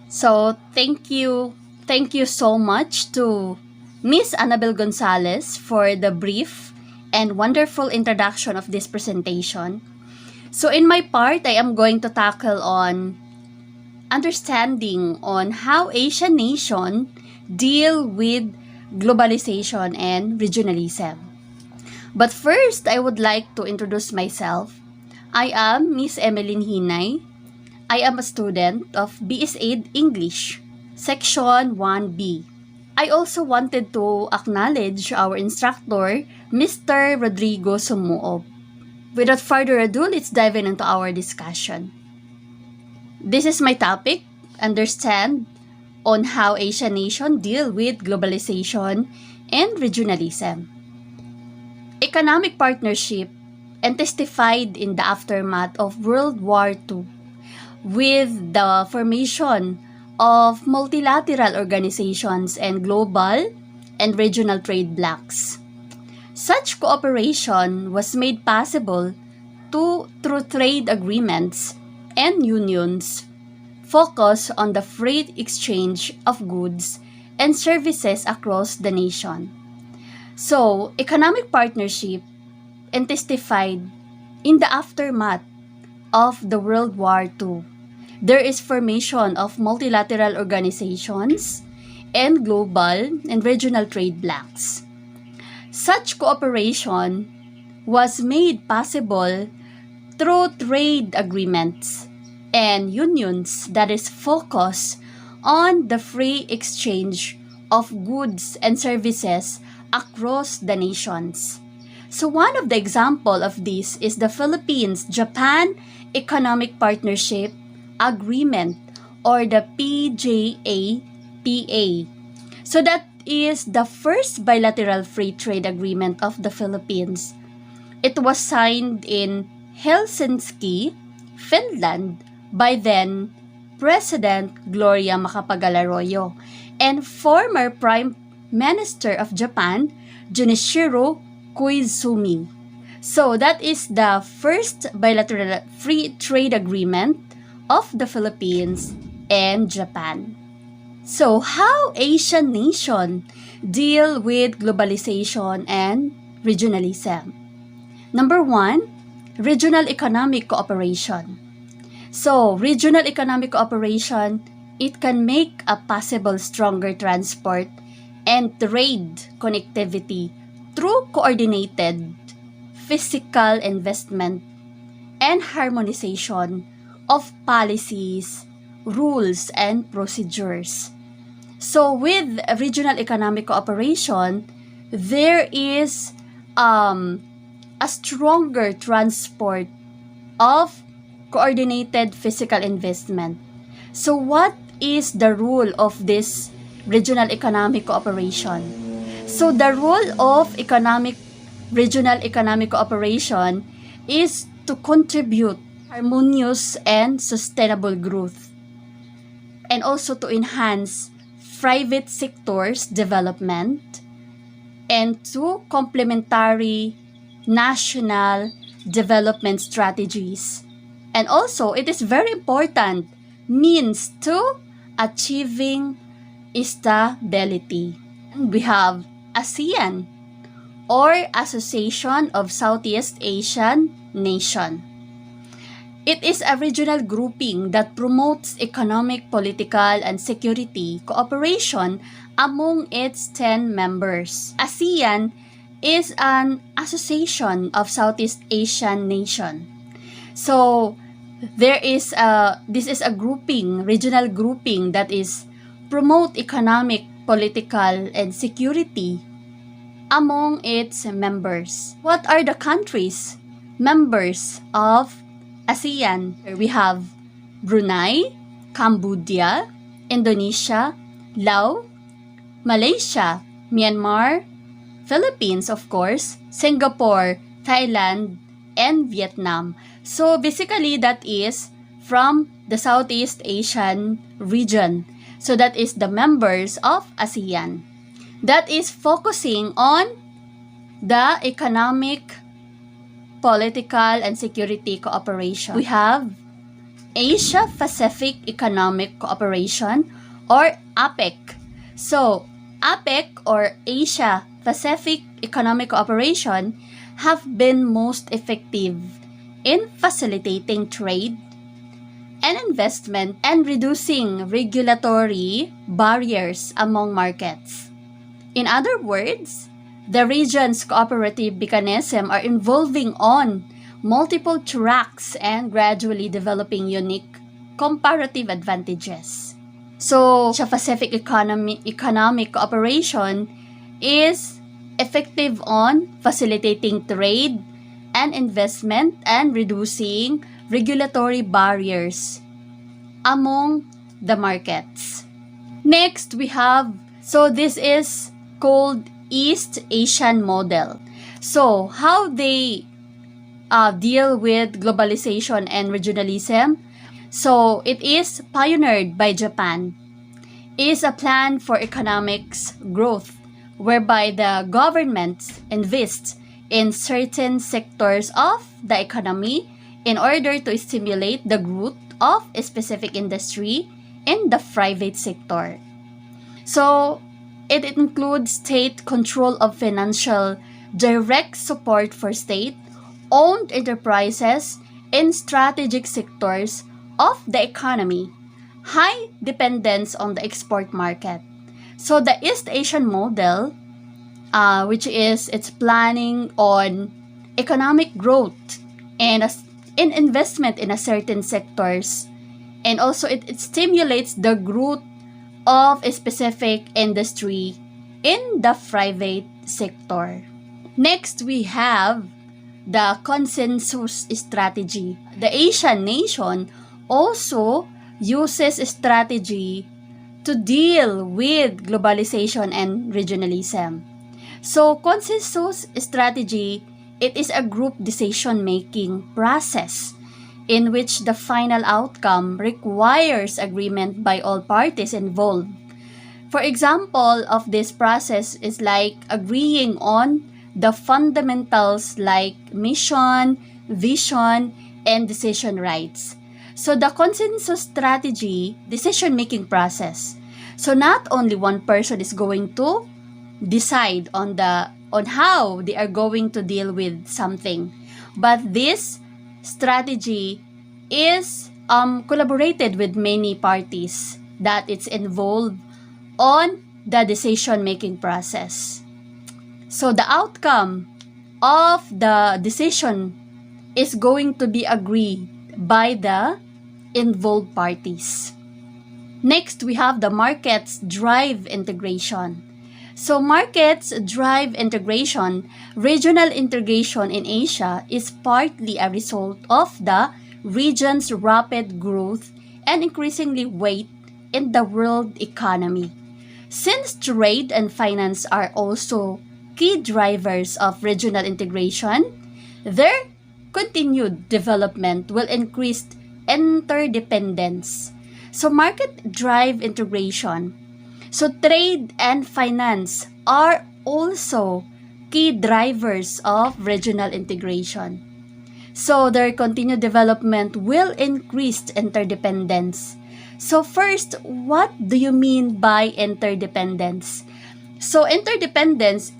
So, thank you so much to Miss Annabel Gonzalez for the brief and wonderful introduction of this presentation. So, in my part, I am going to tackle on understanding on how Asian nation deal with globalization and regionalism. But first, I would like to introduce myself. I am Miss Emeline Hinay. I am a student of BSA English, Section 1B. I also wanted to acknowledge our instructor, Mr. Rodrigo Sumuob. Without further ado, let's dive into our discussion. This is my topic, understand on how Asian nations deal with globalization and regionalism. Economic partnership intensified in the aftermath of World War II with the formation of multilateral organizations and global and regional trade blocs. Such cooperation was made possible through trade agreements and unions focus on the free exchange of goods and services across the nation. So, economic partnership intensified in the aftermath of the World War II. There is formation of multilateral organizations and global and regional trade blocs. Such cooperation was made possible through trade agreements and unions that is focused on the free exchange of goods and services across the nations. So one of the example of this is the Philippines-Japan Economic Partnership Agreement or the PJAPA. So that is the first bilateral free trade agreement of the Philippines. It was signed in Helsinki, Finland by then President Gloria Macapagal-Arroyo and former Prime Minister of Japan, Junichiro Koizumi. So that is the first bilateral free trade agreement of the Philippines and Japan. So how Asian nations deal with globalization and regionalism? Number 1, regional economic cooperation. So regional economic cooperation, it can make a possible stronger transport and trade connectivity through coordinated physical investment and harmonization of policies, rules, and procedures. So with regional economic cooperation, there is a stronger transport of coordinated physical investment. So what is the role of this regional economic cooperation? So the role of regional economic cooperation is to contribute harmonious and sustainable growth and also to enhance private sector's development and to complementary national development strategies. And also, it is very important means to achieving stability. We have Asean or Association of Southeast Asian Nation. It is a regional grouping that promotes economic, political, and security cooperation among its 10 members. ASEAN is an association of Southeast Asian nation. So this is a grouping, regional grouping that is promote economic, political, and security among its members. What are the countries members of ASEAN? We have Brunei, Cambodia, Indonesia, Laos, Malaysia, Myanmar, Philippines of course, Singapore, Thailand, and Vietnam. So basically that is from the Southeast Asian region. So that is the members of ASEAN. That is focusing on the economic, political, and security cooperation. We have Asia-Pacific Economic Cooperation or APEC. So, APEC or Asia-Pacific Economic Cooperation have been most effective in facilitating trade and investment and reducing regulatory barriers among markets. In other words, the region's cooperative mechanisms are evolving on multiple tracks and gradually developing unique comparative advantages. So, Asia-Pacific economic cooperation is effective on facilitating trade and investment and reducing regulatory barriers among the markets. Next, we have, so this is called East Asian model. So, how they deal with globalization and regionalism. So, it is pioneered by Japan. It is a plan for economics growth whereby the government invests in certain sectors of the economy in order to stimulate the growth of a specific industry in the private sector. So, it includes state control of financial direct support for state-owned enterprises in strategic sectors of the economy, high dependence on the export market. So, the East Asian model, which is its planning on economic growth and in investment in a certain sectors, and also it stimulates the growth of a specific industry in the private sector. Next, we have the consensus strategy. The Asian nation also uses strategy to deal with globalization and regionalism. So, consensus strategy, it is a group decision-making process in which the final outcome requires agreement by all parties involved. For example of this process is like agreeing on the fundamentals like mission, vision, and decision rights. So the consensus strategy, decision-making process. So not only one person is going to decide on how they are going to deal with something, but this strategy is collaborated with many parties that it's involved on the decision-making process. So the outcome of the decision is going to be agreed by the involved parties. Next, we have the markets drive integration. So markets drive integration. Regional integration in Asia is partly a result of the region's rapid growth and increasingly weight in the world economy. Since trade and finance are also key drivers of regional integration, their continued development will increase interdependence. So market drive integration. So trade and finance are also key drivers of regional integration. So their continued development will increase interdependence. So first, what do you mean by interdependence? So interdependence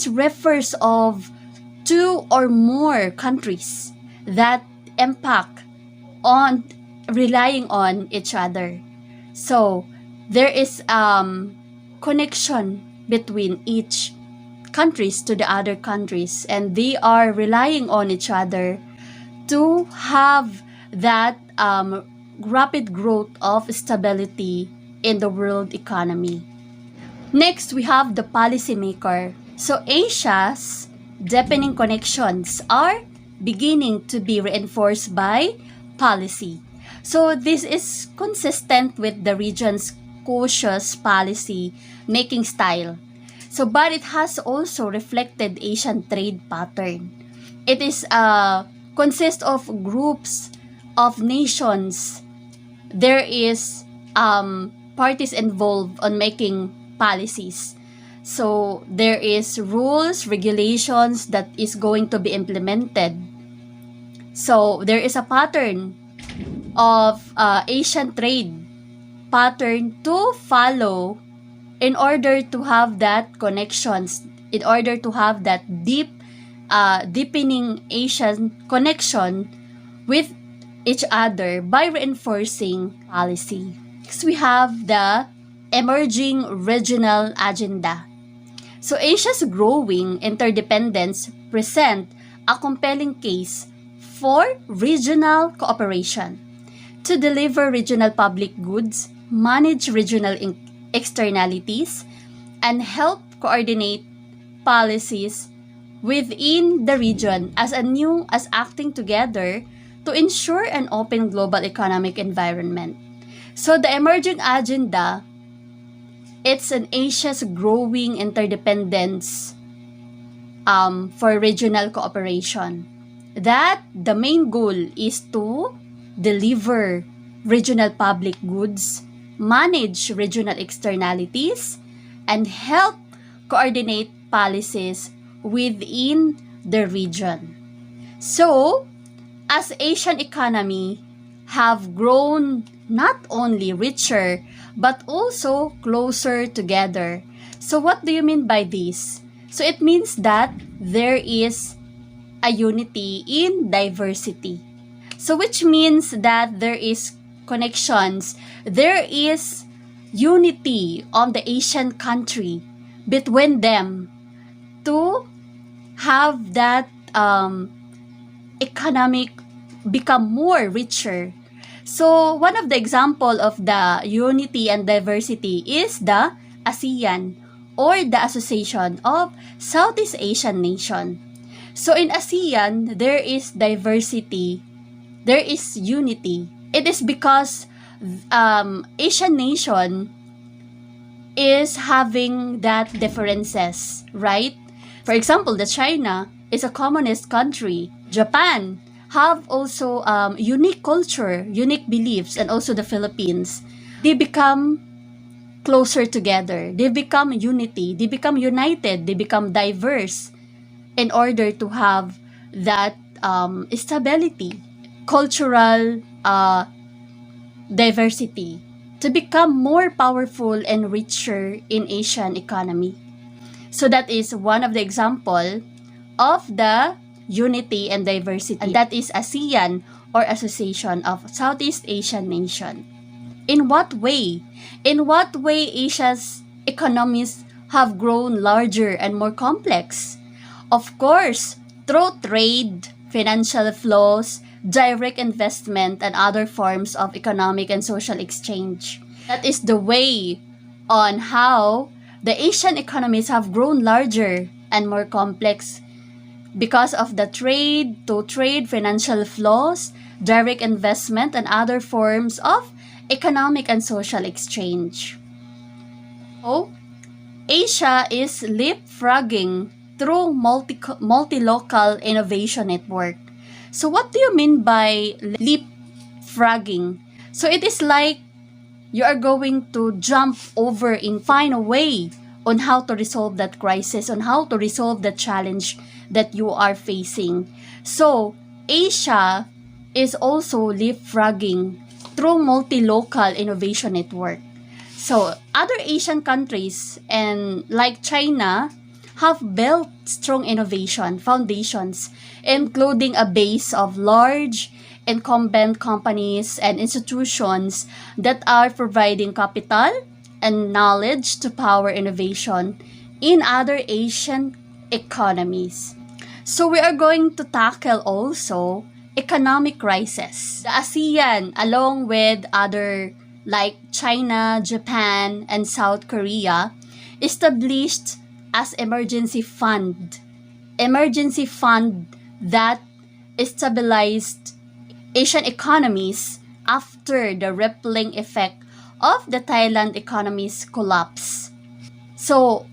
refers of two or more countries that impact on relying on each other. So there is connection between each countries to the other countries, and they are relying on each other to have that rapid growth of stability in the world economy. Next, we have the policymaker. So Asia's deepening connections are beginning to be reinforced by policy. So this is consistent with the region's cautious policy making style. So but it has also reflected Asian trade pattern. It is consists of groups of nations. There is parties involved on making policies. So there is rules, regulations that is going to be implemented. So there is a pattern of Asian trade pattern to follow in order to have that connections, in order to have that deepening Asian connection with each other by reinforcing policy. Next, we have the emerging regional agenda. So Asia's growing interdependence present a compelling case for regional cooperation to deliver regional public goods, manage regional externalities, and help coordinate policies within the region as acting together to ensure an open global economic environment. So the emerging agenda, it's an Asia's growing interdependence for regional cooperation. That the main goal is to deliver regional public goods, manage regional externalities, and help coordinate policies within the region. So, as Asian economy have grown not only richer but also closer together. So what do you mean by this? So it means that there is a unity in diversity. So which means that there is connections, there is unity of the Asian country between them to have that economic become more richer. So one of the example of the unity and diversity is the ASEAN, or the Association of Southeast Asian Nation. So in ASEAN, there is diversity, there is unity. It is because Asian nation is having that differences, right? For example, the China is a communist country. Japan have also unique culture, unique beliefs, and also the Philippines. They become closer together. They become unity. They become united. They become diverse in order to have that stability, cultural diversity, to become more powerful and richer in Asian economy. So that is one of the example of the unity and diversity, and that is ASEAN, or Association of Southeast Asian Nation. In what way? In what way Asia's economies have grown larger and more complex? Of course, through trade, financial flows, direct investment, and other forms of economic and social exchange. That is the way on how the Asian economies have grown larger and more complex because of the trade financial flows, direct investment, and other forms of economic and social exchange. So, Asia is leapfrogging through multi-local innovation network. So what do you mean by leapfrogging? So it is like you are going to jump over and find a way on how to resolve that crisis, on how to resolve the challenge that you are facing. So Asia is also leapfrogging through multi-local innovation network. So other Asian countries and like China have built strong innovation foundations, including a base of large incumbent companies and institutions that are providing capital and knowledge to power innovation in other Asian economies. So we are going to tackle also economic crisis. The ASEAN, along with other like China, Japan, and South Korea, established as emergency fund that stabilized Asian economies after the rippling effect of the Thailand economy's collapse. So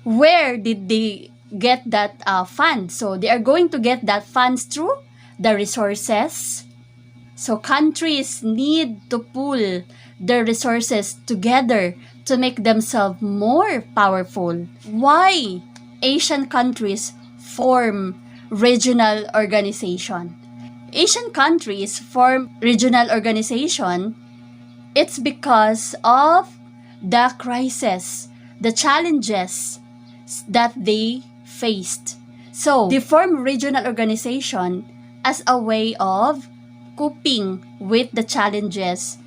where did they get that fund? So they are going to get that funds through the resources. So countries need to pool their resources together to make themselves more powerful. Why Asian countries form regional organization? Asian countries form regional organization, it's because of the crisis, the challenges that they faced. So, they form regional organization as a way of coping with the challenges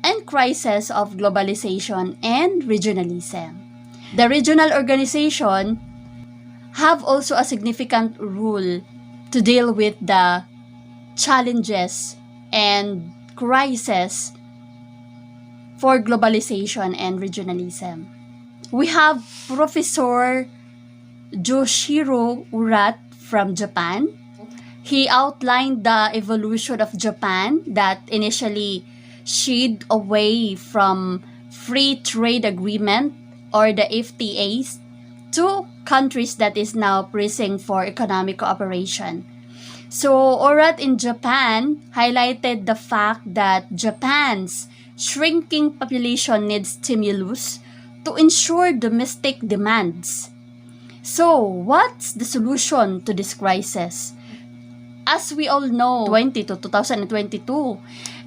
and crisis of globalization and regionalism. The regional organization have also a significant role to deal with the challenges and crisis for globalization and regionalism. We have Professor Joshiro Urat from Japan. He outlined the evolution of Japan that initially shied away from free trade agreement or the FTAs to countries that is now pressing for economic cooperation. So, Orat in Japan highlighted the fact that Japan's shrinking population needs stimulus to ensure domestic demands. So, what's the solution to this crisis? As we all know, 2022,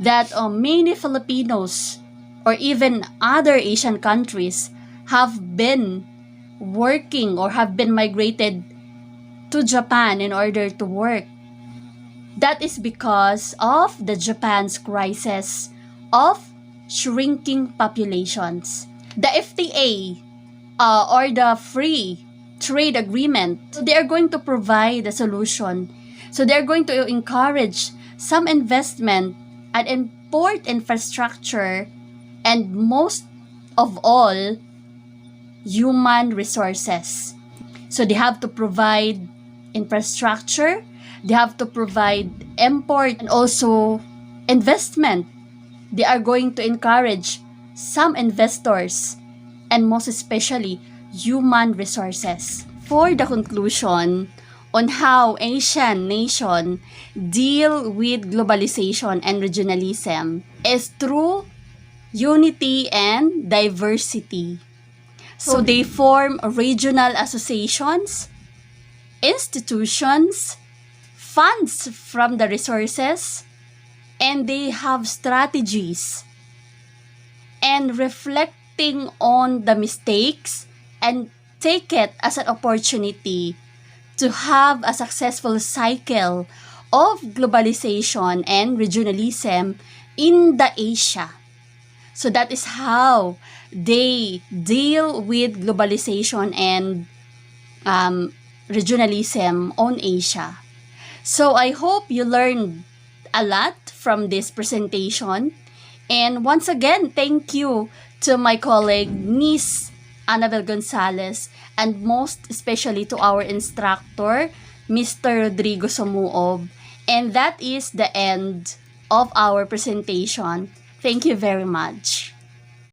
that many Filipinos or even other Asian countries have been working or have been migrated to Japan in order to work. That is because of the Japan's crisis of shrinking populations. The FTA or the free trade agreement, so they are going to provide a solution. So they are going to encourage some investment and import infrastructure and most of all, human resources. So they have to provide infrastructure, they have to provide import and also investment. They are going to encourage some investors and most especially human resources. For the conclusion on how Asian nation deal with globalization and regionalism is through unity and diversity. So they form regional associations, institutions, funds from the resources, and they have strategies. And reflecting on the mistakes and take it as an opportunity to have a successful cycle of globalization and regionalism in the Asia. So that is how they deal with globalization and regionalism on Asia. So I hope you learned a lot from this presentation. And once again, thank you to my colleague, Miss Annabel Gonzalez, and most especially to our instructor, Mr. Rodrigo Somuob. And that is the end of our presentation. Thank you very much.